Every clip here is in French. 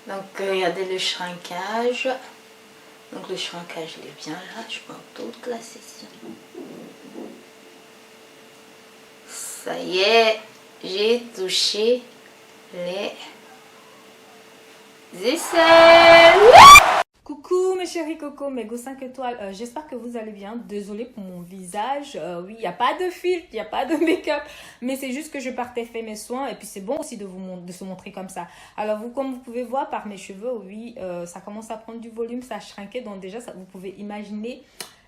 Donc regardez le shrinkage. Donc le shrinkage il est bien là, je prends toute la session. Ça y est, j'ai touché les aisselles. Coucou mes chéris coco, mes go 5 étoiles, j'espère que vous allez bien. Désolée pour mon visage, oui, il n'y a pas de filtre, il n'y a pas de make-up, mais c'est juste que je partais faire mes soins et puis c'est bon aussi de se montrer comme ça. Alors vous, comme vous pouvez voir par mes cheveux, oui, ça commence à prendre du volume, ça a shrinké, donc déjà ça, vous pouvez imaginer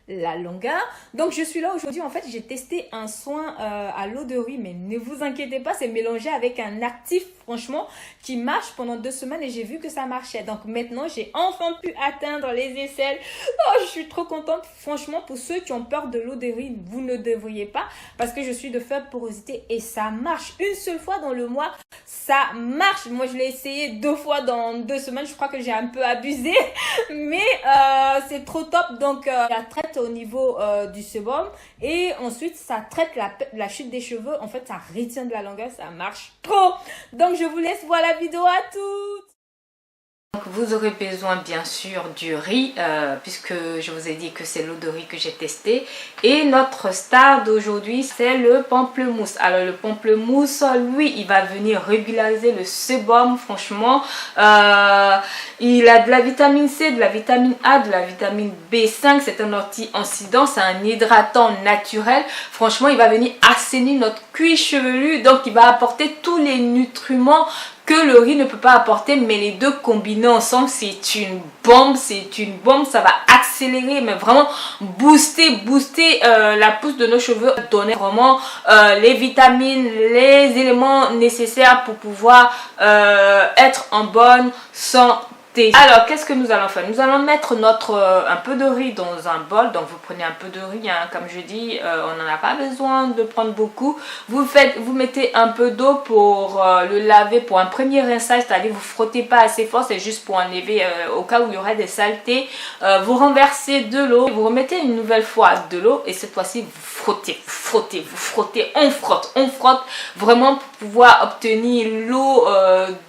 la longueur. Donc je suis là aujourd'hui, en fait j'ai testé un soin à l'eau de riz, mais ne vous inquiétez pas, c'est mélangé avec un actif franchement qui marche pendant 2 semaines et j'ai vu que ça marchait. Donc maintenant j'ai enfin pu atteindre les aisselles. Oh, je suis trop contente. Franchement, pour ceux qui ont peur de l'eau de riz, vous ne devriez pas, parce que je suis de faible porosité et ça marche. Une seule fois dans le mois, ça marche. Moi je l'ai essayé 2 fois dans 2 semaines, je crois que j'ai un peu abusé, mais c'est trop top. Donc la traite au niveau du sébum et ensuite ça traite la chute des cheveux. En fait ça retient de la longueur, ça marche trop. Donc je vous laisse voir la vidéo à toutes. Donc vous aurez besoin bien sûr du riz, puisque je vous ai dit que c'est l'eau de riz que j'ai testé. Et notre star d'aujourd'hui c'est le pamplemousse. Alors le pamplemousse, lui, il va venir régulariser le sébum. Franchement, il a de la vitamine C, de la vitamine A, de la vitamine B5. C'est un antioxydant, c'est un hydratant naturel. Franchement, il va venir assainir notre cuir chevelu. Donc il va apporter tous les nutriments que le riz ne peut pas apporter, mais les deux combinés ensemble, c'est une bombe, ça va accélérer, mais vraiment booster la pousse de nos cheveux, donner vraiment les vitamines, les éléments nécessaires pour pouvoir être en bonne santé. Alors, qu'est-ce que nous allons faire? Nous allons mettre un peu de riz dans un bol. Donc, vous prenez un peu de riz, hein, comme je dis, on n'en a pas besoin de prendre beaucoup. Vous mettez un peu d'eau pour le laver, pour un premier rinçage, c'est-à-dire vous frottez pas assez fort, c'est juste pour enlever au cas où il y aurait des saletés. Vous renversez de l'eau, vous remettez une nouvelle fois de l'eau et cette fois-ci vous frottez, vous frottez, on frotte vraiment pour pouvoir obtenir l'eau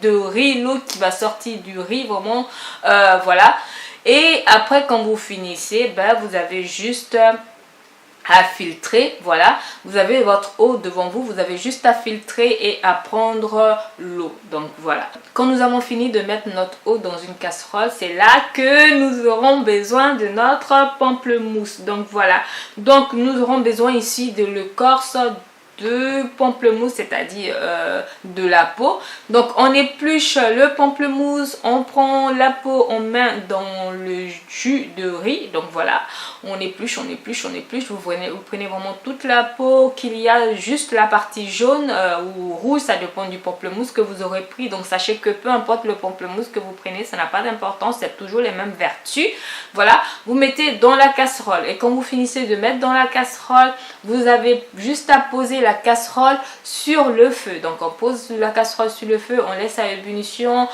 de riz, l'eau qui va sortir du riz, vraiment. Voilà, et après quand vous finissez, ben, vous avez juste à filtrer. Voilà, vous avez votre eau devant vous, vous avez juste à filtrer et à prendre l'eau. Donc voilà, quand nous avons fini de mettre notre eau dans une casserole, c'est là que nous aurons besoin de notre pamplemousse. Donc voilà, donc nous aurons besoin ici de l'écorce de pamplemousse, c'est-à-dire de la peau. Donc on épluche le pamplemousse, on prend la peau, on met dans le jus de riz. Donc voilà, on épluche, vous prenez vraiment toute la peau, qu'il y a juste la partie jaune ou rouge, ça dépend du pamplemousse que vous aurez pris. Donc sachez que peu importe le pamplemousse que vous prenez, ça n'a pas d'importance, c'est toujours les mêmes vertus. Voilà, vous mettez dans la casserole et quand vous finissez de mettre dans la casserole, vous avez juste à poser la casserole sur le feu. Donc on pose la casserole sur le feu, on laisse à ébullition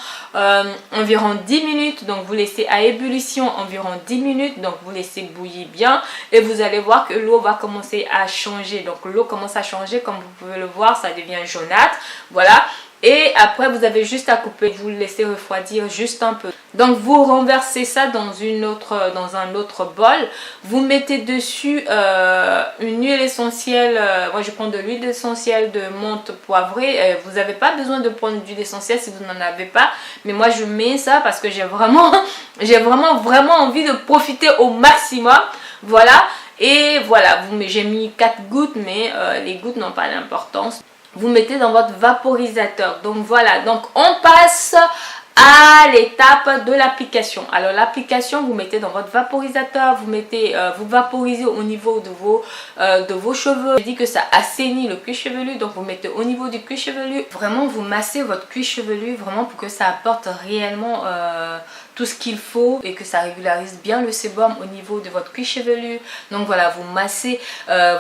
environ 10 minutes. Donc vous laissez à ébullition environ 10 minutes, donc vous laissez bouillir bien et vous allez voir que l'eau va commencer à changer. Donc l'eau commence à changer, comme vous pouvez le voir, ça devient jaunâtre. Voilà, et après vous avez juste à couper, vous le laissez refroidir juste un peu. Donc vous renversez ça dans un autre bol. Vous mettez dessus une huile essentielle. Moi je prends de l'huile essentielle de menthe poivrée. Vous n'avez pas besoin de prendre d'huile essentielle si vous n'en avez pas, mais moi je mets ça parce que j'ai vraiment envie de profiter au maximum. Voilà, et voilà, j'ai mis 4 gouttes, mais les gouttes n'ont pas d'importance. Vous mettez dans votre vaporisateur. Donc voilà, donc on passe à l'étape de l'application. Alors l'application, vous mettez dans votre vaporisateur, vous vaporisez au niveau de vos cheveux. Je dis que ça assainit le cuir chevelu, donc vous mettez au niveau du cuir chevelu. Vraiment, vous massez votre cuir chevelu vraiment pour que ça apporte réellement tout ce qu'il faut et que ça régularise bien le sébum au niveau de votre cuir chevelu. Donc voilà, vous massez,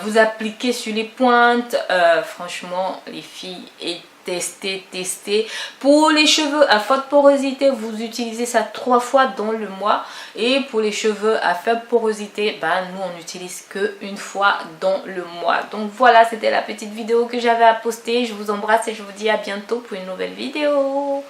vous appliquez sur les pointes. Franchement les filles, et tester. Pour les cheveux à forte porosité, vous utilisez ça 3 fois dans le mois. Et pour les cheveux à faible porosité, ben, nous on n'utilise que 1 fois dans le mois. Donc voilà, c'était la petite vidéo que j'avais à poster. Je vous embrasse et je vous dis à bientôt pour une nouvelle vidéo.